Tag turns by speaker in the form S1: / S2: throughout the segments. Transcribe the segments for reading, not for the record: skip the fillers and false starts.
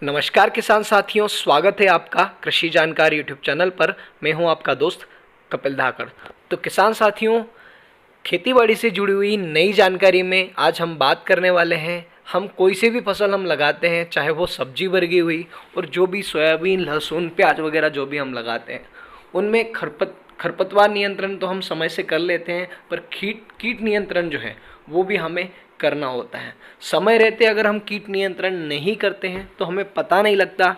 S1: नमस्कार किसान साथियों, स्वागत है आपका कृषि जानकारी यूट्यूब चैनल पर। मैं हूं आपका दोस्त कपिल धाकड़। तो किसान साथियों, खेतीबाड़ी से जुड़ी हुई नई जानकारी में आज हम बात करने वाले हैं। हम कोई से भी फसल हम लगाते हैं, चाहे वो सब्जी वर्गी हुई और जो भी सोयाबीन, लहसुन, प्याज वगैरह जो भी हम लगाते हैं, उनमें खरपतवार नियंत्रण तो हम समय से कर लेते हैं, पर कीट नियंत्रण जो है वो भी हमें करना होता है। समय रहते अगर हम कीट नियंत्रण नहीं करते हैं तो हमें पता नहीं लगता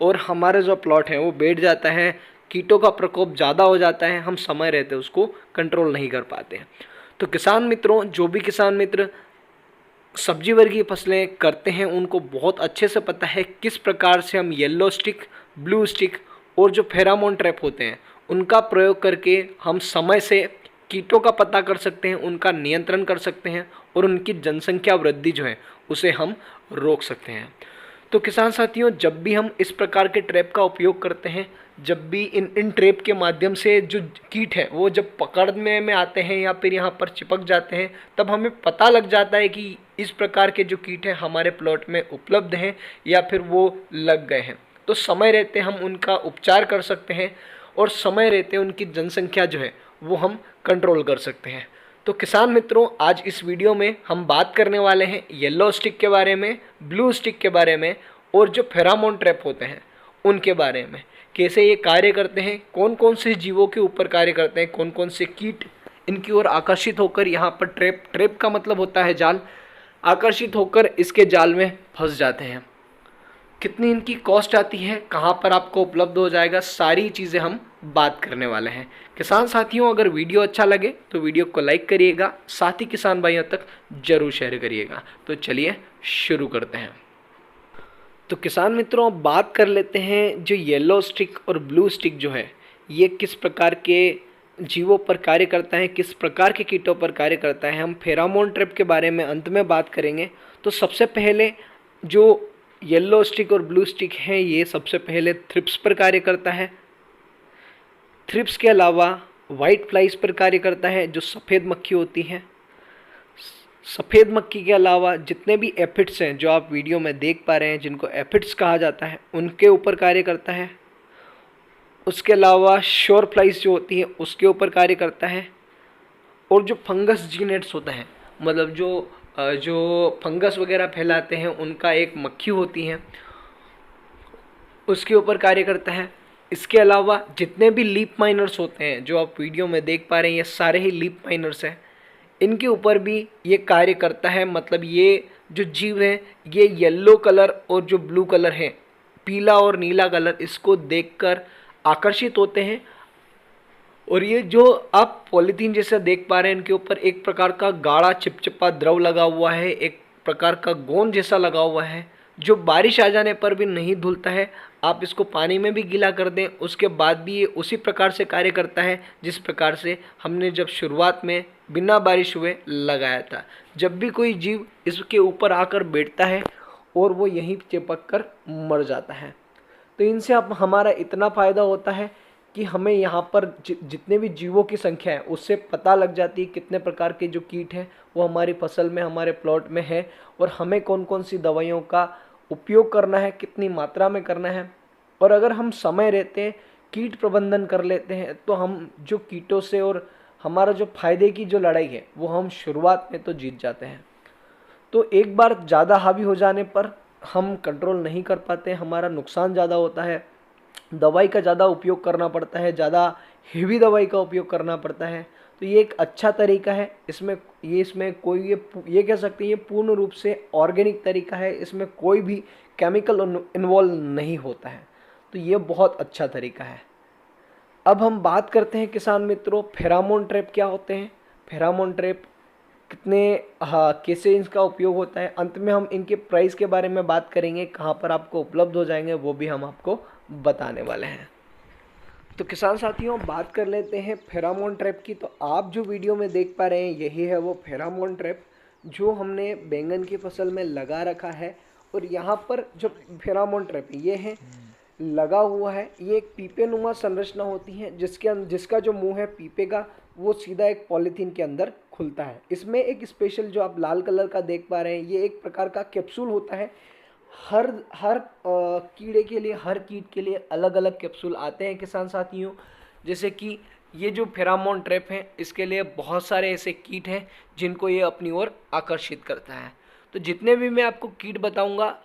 S1: और हमारे जो प्लॉट है वो बैठ जाता है, कीटों का प्रकोप ज़्यादा हो जाता है, हम समय रहते उसको कंट्रोल नहीं कर पाते हैं। तो किसान मित्रों, जो भी किसान मित्र सब्जी वर्गीय फसलें करते हैं उनको बहुत अच्छे से पता है किस प्रकार से हम येलो स्टिक, ब्लू स्टिक और जो फेरामोन ट्रैप होते हैं उनका प्रयोग करके हम समय से कीटों का पता कर सकते हैं, उनका नियंत्रण कर सकते हैं और उनकी जनसंख्या वृद्धि जो है उसे हम रोक सकते हैं। तो किसान साथियों, जब भी हम इस प्रकार के ट्रैप का उपयोग करते हैं, जब भी इन ट्रैप के माध्यम से जो कीट है वो जब पकड़ने में आते हैं या फिर यहाँ पर चिपक जाते हैं, तब हमें पता लग जाता है कि इस प्रकार के जो कीट हैं हमारे प्लॉट में उपलब्ध हैं या फिर वो लग गए हैं। तो समय रहते हम उनका उपचार कर सकते हैं और समय रहते उनकी जनसंख्या जो है वो हम कंट्रोल कर सकते हैं। तो किसान मित्रों, आज इस वीडियो में हम बात करने वाले हैं येलो स्टिक के बारे में, ब्लू स्टिक के बारे में और जो फेरामोन ट्रैप होते हैं उनके बारे में, कैसे ये कार्य करते हैं, कौन कौन से जीवों के ऊपर कार्य करते हैं, कौन कौन से कीट इनकी ओर आकर्षित होकर यहाँ पर ट्रैप का मतलब होता है जाल, आकर्षित होकर इसके जाल में फंस जाते हैं, कितनी इनकी कॉस्ट आती है, कहाँ पर आपको उपलब्ध हो जाएगा, सारी चीज़ें हम बात करने वाले हैं। किसान साथियों, अगर वीडियो अच्छा लगे तो वीडियो को लाइक करिएगा, साथ ही किसान भाइयों तक जरूर शेयर करिएगा। तो चलिए शुरू करते हैं। तो किसान मित्रों, बात कर लेते हैं जो येलो स्टिक और ब्लू स्टिक जो है ये किस प्रकार के जीवों पर कार्य करता है, किस प्रकार के कीटों पर कार्य करता है। हम फेरामोन ट्रैप के बारे में अंत में बात करेंगे। तो सबसे पहले जो येलो स्टिक और ब्लू स्टिक है ये सबसे पहले थ्रिप्स पर कार्य करता है। थ्रिप्स के अलावा वाइट फ्लाइज पर कार्य करता है, जो सफ़ेद मक्खी होती हैं। सफ़ेद मक्खी के अलावा जितने भी एफिड्स हैं जो आप वीडियो में देख पा रहे हैं, जिनको एफिड्स कहा जाता है, उनके ऊपर कार्य करता है। उसके अलावा श्योर फ्लाइज जो होती है उसके ऊपर कार्य करता है। और जो फंगस जीनेट्स होता है, मतलब जो फंगस वगैरह फैलाते हैं, उनका एक मक्खी होती है, उसके ऊपर कार्य करता है। इसके अलावा जितने भी लीफ माइनर्स होते हैं जो आप वीडियो में देख पा रहे हैं, ये सारे ही लीफ माइनर्स हैं, इनके ऊपर भी ये कार्य करता है। मतलब ये जो जीव है ये येलो कलर और जो ब्लू कलर है, पीला और नीला कलर, इसको देखकर आकर्षित होते हैं। और ये जो आप पॉलीथीन जैसा देख पा रहे हैं, इनके ऊपर एक प्रकार का गाढ़ा चिपचिपा द्रव लगा हुआ है, एक प्रकार का गोंद जैसा लगा हुआ है, जो बारिश आ जाने पर भी नहीं धुलता है। आप इसको पानी में भी गीला कर दें, उसके बाद भी ये उसी प्रकार से कार्य करता है जिस प्रकार से हमने जब शुरुआत में बिना बारिश हुए लगाया था। जब भी कोई जीव इसके ऊपर आकर बैठता है और वो यहीं चिपक कर मर जाता है। तो इनसे अब हमारा इतना फ़ायदा होता है कि हमें यहाँ पर जितने भी जीवों की संख्या है उससे पता लग जाती है कितने प्रकार के जो कीट हैं वो हमारी फसल में, हमारे प्लॉट में है, और हमें कौन कौन सी दवाइयों का उपयोग करना है, कितनी मात्रा में करना है। और अगर हम समय रहते कीट प्रबंधन कर लेते हैं तो हम जो कीटों से और हमारा जो फायदे की जो लड़ाई है वो हम शुरुआत में तो जीत जाते हैं। तो एक बार ज़्यादा हावी हो जाने पर हम कंट्रोल नहीं कर पाते, हमारा नुकसान ज़्यादा होता है, दवाई का ज़्यादा उपयोग करना पड़ता है, ज़्यादा हेवी दवाई का उपयोग करना पड़ता है। तो ये एक अच्छा तरीका है। इसमें कोई ये कह सकते हैं ये पूर्ण रूप से ऑर्गेनिक तरीका है, इसमें कोई भी केमिकल इन्वॉल्व नहीं होता है। तो ये बहुत अच्छा तरीका है। अब हम बात करते हैं किसान मित्रों, फेरामोन ट्रैप क्या होते हैं, फेरामोन ट्रैप कितने, कैसे इनका उपयोग होता है। अंत में हम इनके प्राइस के बारे में बात करेंगे, कहाँ पर आपको उपलब्ध हो जाएंगे वो भी हम आपको बताने वाले हैं। तो किसान साथियों, बात कर लेते हैं फेरामोन ट्रैप की। तो आप जो वीडियो में देख पा रहे हैं यही है वो फेरामोन ट्रैप जो हमने बैंगन की फसल में लगा रखा है। और यहाँ पर जो फेरामोन ट्रैप ये है लगा हुआ है, ये एक पीपे नुमा संरचना होती है जिसका जो मुंह है पीपे का वो सीधा एक पॉलीथीन के अंदर खुलता है। इसमें एक स्पेशल जो आप लाल कलर का देख पा रहे हैं ये एक प्रकार का कैप्सूल होता है। हर हर कीड़े के लिए, हर कीट के लिए अलग अलग कैप्सूल आते हैं किसान साथियों। जैसे कि ये जो फेरामोन ट्रैप है, इसके लिए बहुत सारे ऐसे कीट हैं जिनको ये अपनी ओर आकर्षित करता है। तो जितने भी मैं आपको कीट बताऊंगा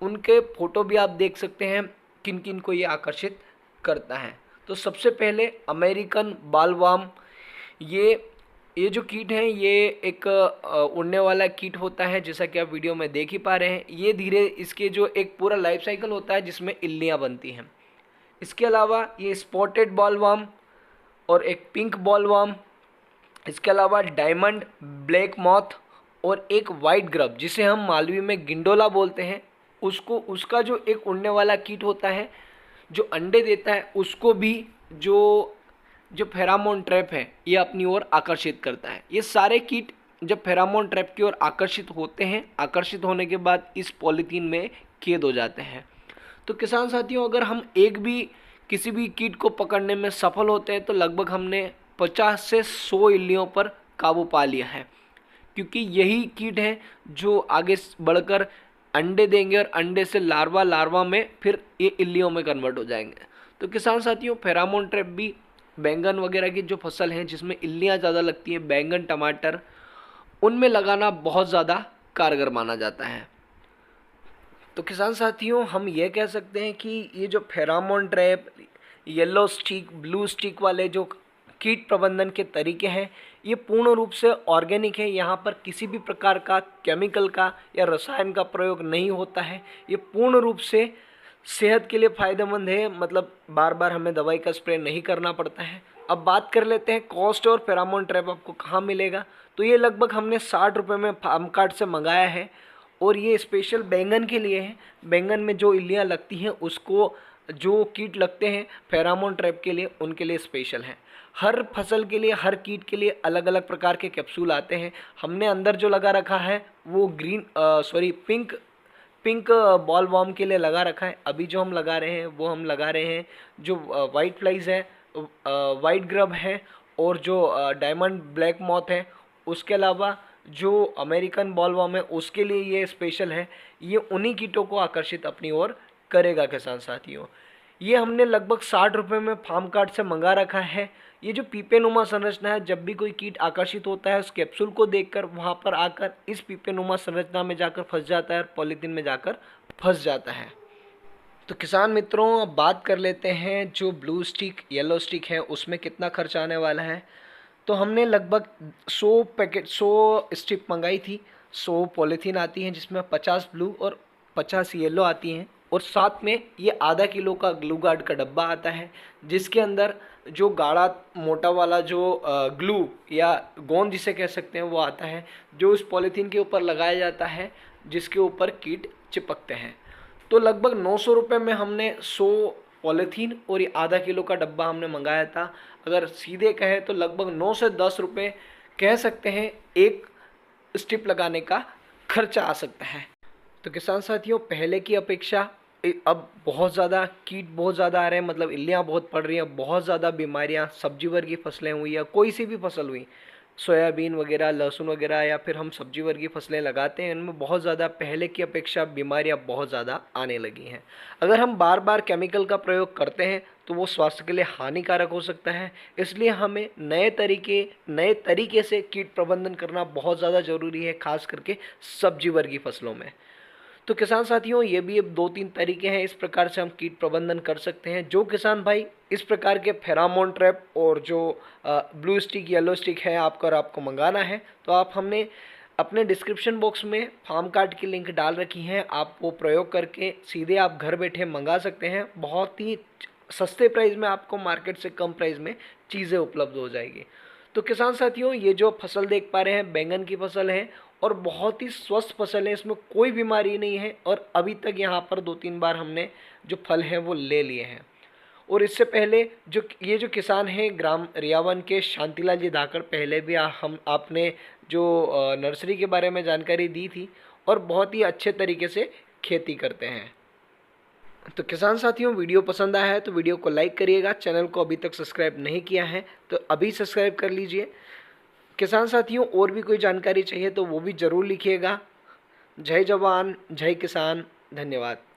S1: उनके फोटो भी आप देख सकते हैं किन किन को ये आकर्षित करता है। तो सबसे पहले अमेरिकन बालवाम, ये ये जो कीट है ये एक उड़ने वाला कीट होता है, जैसा कि आप वीडियो में देख ही पा रहे हैं। ये धीरे इसके जो एक पूरा लाइफ साइकिल होता है जिसमें इल्लियाँ बनती हैं। इसके अलावा ये स्पॉटेड बॉलवर्म और एक पिंक बॉलवर्म, इसके अलावा डायमंड ब्लैक मॉथ और एक वाइट ग्रब जिसे हम मालवी में गिंडोला बोलते हैं, उसको उसका जो एक उड़ने वाला कीट होता है जो अंडे देता है, उसको भी जो जो फेरामोन ट्रैप है ये अपनी ओर आकर्षित करता है। ये सारे कीट जब फेरामोन ट्रैप की ओर आकर्षित होते हैं, आकर्षित होने के बाद इस पॉलीथीन में कैद हो जाते हैं। तो किसान साथियों, अगर हम एक भी किसी भी कीट को पकड़ने में सफल होते हैं तो लगभग हमने 50 से 100 इल्लियों पर काबू पा लिया है, क्योंकि यही कीट हैं जो आगे बढ़कर अंडे देंगे और अंडे से लार्वा में फिर ये इल्लियों में कन्वर्ट हो जाएंगे। तो किसान साथियों, फेरामोन ट्रैप भी बैंगन वगैरह की जो फसल हैं जिसमें इल्लियाँ ज़्यादा लगती हैं, बैंगन टमाटर, उनमें लगाना बहुत ज़्यादा कारगर माना जाता है। तो किसान साथियों, हम ये कह सकते हैं कि ये जो pheromone trap, yellow stick, blue stick वाले जो कीट प्रबंधन के तरीके हैं ये पूर्ण रूप से ऑर्गेनिक है। यहाँ पर किसी भी प्रकार का केमिकल का या रसायन का प्रयोग नहीं होता है। ये पूर्ण रूप से सेहत के लिए फ़ायदेमंद है, मतलब बार बार हमें दवाई का स्प्रे नहीं करना पड़ता है। अब बात कर लेते हैं कॉस्ट और फेरामोन ट्रैप आपको कहाँ मिलेगा। तो ये लगभग हमने 60 रुपये में फार्म कार्ट से मंगाया है और ये स्पेशल बैंगन के लिए है। बैंगन में जो इल्लियाँ लगती हैं उसको, जो कीट लगते हैं फेरामोन ट्रैप के लिए, उनके लिए स्पेशल है। हर फसल के लिए, हर कीट के लिए अलग अलग प्रकार के कैप्सूल आते हैं। हमने अंदर जो लगा रखा है वो पिंक बॉल वॉर्म के लिए लगा रखा है। अभी जो हम लगा रहे हैं वो हम लगा रहे हैं जो वाइट फ्लाइज है, वाइट ग्रब है और जो डायमंड ब्लैक मॉथ है। उसके अलावा जो अमेरिकन बॉल वॉर्म है उसके लिए ये स्पेशल है। ये उन्हीं कीटों को आकर्षित अपनी ओर करेगा किसान साथियों। ये हमने लगभग 60 रुपये में फार्म कार्ट से मंगा रखा है। ये जो पीपे नुमा संरचना है, जब भी कोई कीट आकर्षित होता है उस कैप्सूल को देखकर वहाँ पर आकर इस पीपे नुमा संरचना में जाकर फंस जाता है और पॉलीथीन में जाकर फंस जाता है। तो किसान मित्रों, अब बात कर लेते हैं जो ब्लू स्टिक, येलो स्टिक है उसमें कितना खर्च आने वाला है। तो हमने लगभग 100 स्ट्रिप मंगाई थी। 100 पॉलीथीन आती हैं जिसमें 50 ब्लू और 50 येलो आती हैं और साथ में ये आधा किलो का ग्लू गार्ड का डब्बा आता है जिसके अंदर जो गाढ़ा मोटा वाला जो ग्लू या गोंद जिसे कह सकते हैं वो आता है, जो उस पॉलीथीन के ऊपर लगाया जाता है जिसके ऊपर कीट चिपकते हैं। तो लगभग 900 रुपये में हमने 100 पॉलीथीन और ये आधा किलो का डब्बा हमने मंगाया था। अगर सीधे कहें तो लगभग 9 से 10 रुपये कह सकते हैं एक स्ट्रिप लगाने का खर्चा आ सकता है। तो किसान साथियों, पहले की अपेक्षा अब बहुत ज़्यादा कीट बहुत ज़्यादा आ रहे हैं, मतलब इल्लियाँ बहुत पड़ रही हैं, बहुत ज़्यादा बीमारियाँ, सब्जी वर्गी फसलें हुई या कोई सी भी फसल हुई, सोयाबीन वगैरह, लहसुन वगैरह या फिर हम सब्जी वर्गी फसलें लगाते हैं, इनमें बहुत ज़्यादा पहले की अपेक्षा बीमारियां बहुत ज़्यादा आने लगी हैं। अगर हम बार बार केमिकल का प्रयोग करते हैं तो वो स्वास्थ्य के लिए हानिकारक हो सकता है। इसलिए हमें नए तरीके से कीट प्रबंधन करना बहुत ज़्यादा ज़रूरी है, खास करके सब्जी वर्गी फसलों में। तो किसान साथियों, ये भी अब 2-3 तरीके हैं, इस प्रकार से हम कीट प्रबंधन कर सकते हैं। जो किसान भाई इस प्रकार के फेरामोन ट्रैप और जो ब्लू स्टिक, येलो स्टिक है आपको मंगाना है तो आप हमने अपने डिस्क्रिप्शन बॉक्स में फार्म कार्ड की लिंक डाल रखी है। आप वो प्रयोग करके सीधे आप घर बैठे मंगा सकते हैं। बहुत ही सस्ते प्राइस में आपको मार्केट से कम प्राइस में चीज़ें उपलब्ध हो जाएगी। तो किसान साथियों, ये जो फसल देख पा रहे हैं बैंगन की फसल है और बहुत ही स्वस्थ फसल है, इसमें कोई बीमारी नहीं है और अभी तक यहाँ पर 2-3 बार हमने जो फल हैं वो ले लिए हैं। और इससे पहले जो किसान हैं ग्राम रियावन के शांतिलाल जी धाकड़, पहले भी आपने जो नर्सरी के बारे में जानकारी दी थी और बहुत ही अच्छे तरीके से खेती करते हैं। तो किसान साथियों, वीडियो पसंद आया है तो वीडियो को लाइक करिएगा। चैनल को अभी तक सब्सक्राइब नहीं किया है तो अभी सब्सक्राइब कर लीजिए। किसान साथियों, और भी कोई जानकारी चाहिए तो वो भी ज़रूर लिखिएगा। जय जवान, जय किसान, धन्यवाद।